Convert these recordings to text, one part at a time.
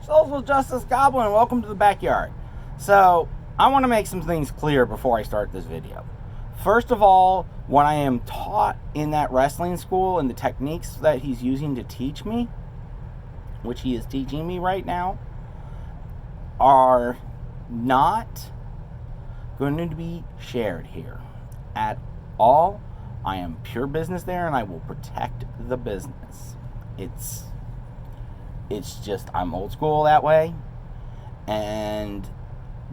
Social Justice Goblin, welcome to the backyard. So, I want to make some things clear before I start this video. First of all, what I am taught in that wrestling school and the techniques that he's using to teach me, which he is teaching me right now, are not going to be shared here at all. I am pure business there, and I will protect the business. It's just, I'm old school that way, and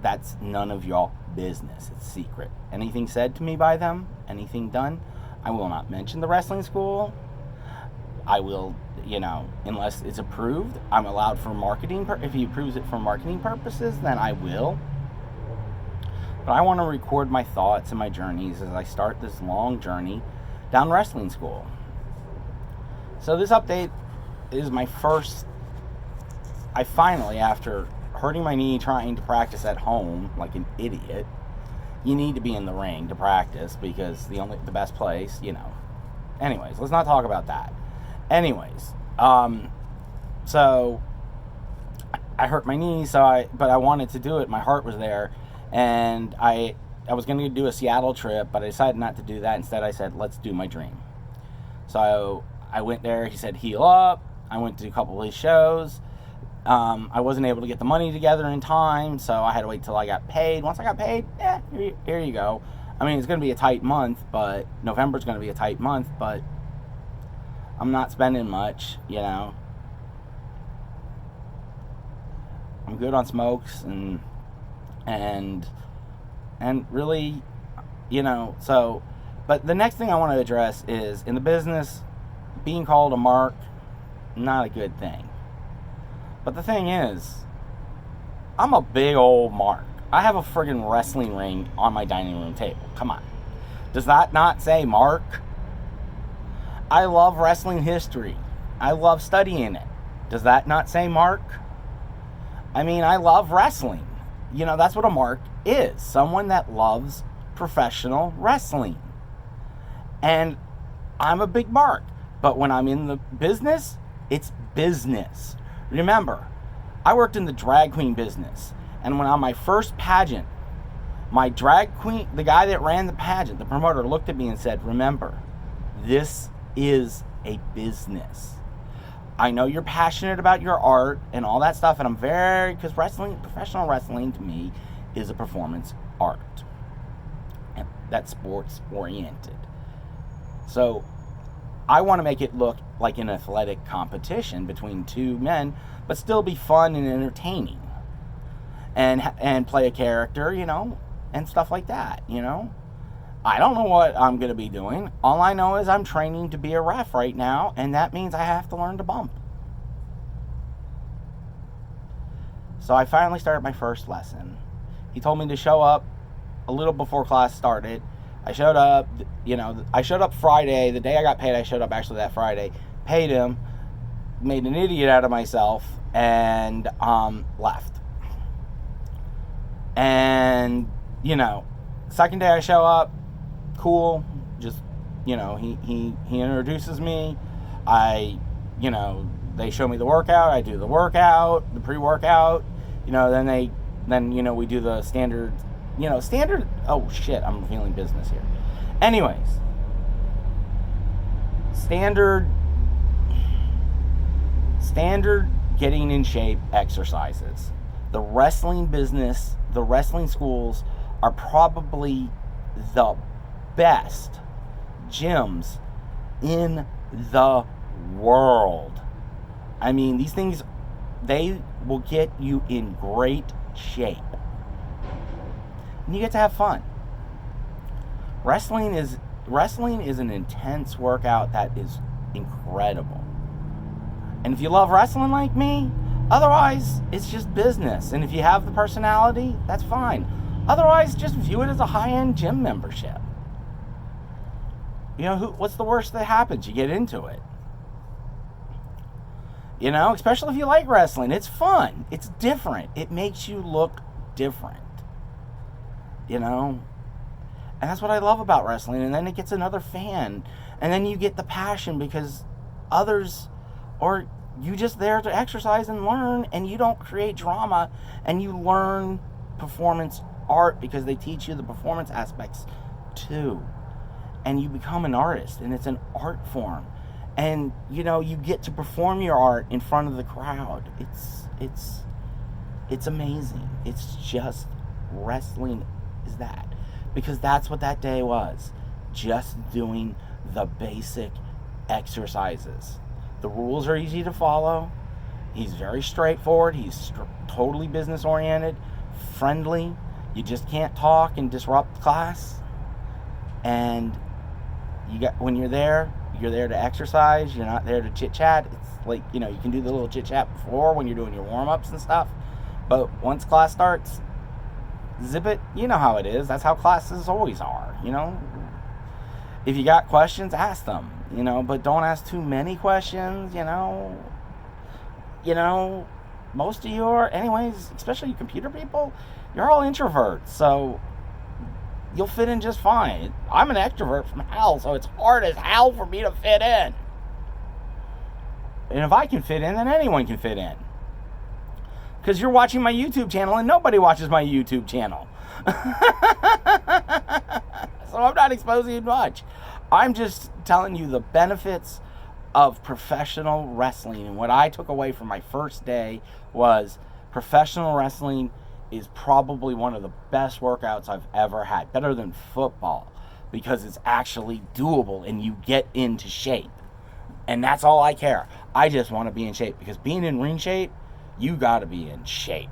that's none of y'all business. It's secret. Anything said to me by them, anything done, I will not mention the wrestling school. I will, unless it's approved, I'm allowed for marketing. If he approves it for marketing purposes, then I will. But I want to record my thoughts and my journeys as I start this long journey down wrestling school. So this update is my first. I finally, after hurting my knee trying to practice at home like an idiot, you need to be in the ring to practice because the best place, Anyways, let's not talk about that. Anyways, so I hurt my knee, but I wanted to do it. My heart was there, and I was going to do a Seattle trip, but I decided not to do that. Instead, I said, let's do my dream. So I went there. He said, heal up. I went to a couple of his shows. I wasn't able to get the money together in time, so I had to wait till I got paid. Once I got paid, here you go. I mean, it's going to be a tight month, but November's going to be a tight month, but I'm not spending much, I'm good on smokes and really, so, but the next thing I want to address is, in the business, being called a mark, not a good thing. But the thing is, I'm a big old mark. I have a friggin' wrestling ring on my dining room table. Come on. Does that not say mark? I love wrestling history. I love studying it. Does that not say mark? I mean, I love wrestling. That's what a mark is. Someone that loves professional wrestling. And I'm a big mark. But when I'm in the business, it's business. Remember, I worked in the drag queen business, and when on my first pageant, my drag queen, the guy that ran the pageant, the promoter, looked at me and said, remember, this is a business. I know you're passionate about your art and all that stuff, and because professional wrestling to me is a performance art. And that's sports oriented. So I want to make it look like an athletic competition between two men, but still be fun and entertaining, and play a character, and stuff like that, I don't know what I'm going to be doing. All I know is I'm training to be a ref right now, and that means I have to learn to bump. So I finally started my first lesson. He told me to show up a little before class started. I showed up, I showed up Friday. The day I got paid, I showed up actually that Friday. Paid him, made an idiot out of myself, and left. And, second day I show up, cool, just, he introduces me. They show me the workout. I do the workout, the pre-workout, then we do the standard, oh shit, I'm feeling business here. Anyways, standard getting in shape exercises. The wrestling business, the wrestling schools are probably the best gyms in the world. I mean, these things, they will get you in great shape. And you get to have fun. Wrestling is an intense workout that is incredible. And if you love wrestling like me, otherwise, it's just business. And if you have the personality, that's fine. Otherwise, just view it as a high-end gym membership. What's the worst that happens? You get into it. Especially if you like wrestling. It's fun. It's different. It makes you look different. And that's what I love about wrestling. And then it gets another fan. And then you get the passion because others, or You just there to exercise and learn, and you don't create drama, and you learn performance art because they teach you the performance aspects too. And you become an artist, and it's an art form. And you get to perform your art in front of the crowd. It's amazing. It's just wrestling is that. Because that's what that day was. Just doing the basic exercises. The rules are easy to follow. He's very straightforward. He's totally business oriented, friendly. You just can't talk and disrupt class. And when you're there to exercise. You're not there to chit chat. It's like, you can do the little chit chat before when you're doing your warm ups and stuff. But once class starts, zip it. You know how it is. That's how classes always are. If you got questions, ask them. But don't ask too many questions. Most of you are, anyways, especially you computer people, you're all introverts. So you'll fit in just fine. I'm an extrovert from hell, so it's hard as hell for me to fit in. And if I can fit in, then anyone can fit in. Because you're watching my YouTube channel, and nobody watches my YouTube channel. So I'm not exposing you much. I'm just telling you the benefits of professional wrestling. And what I took away from my first day was professional wrestling is probably one of the best workouts I've ever had. Better than football, because it's actually doable and you get into shape. And that's all I care. I just want to be in shape, because being in ring shape, you got to be in shape.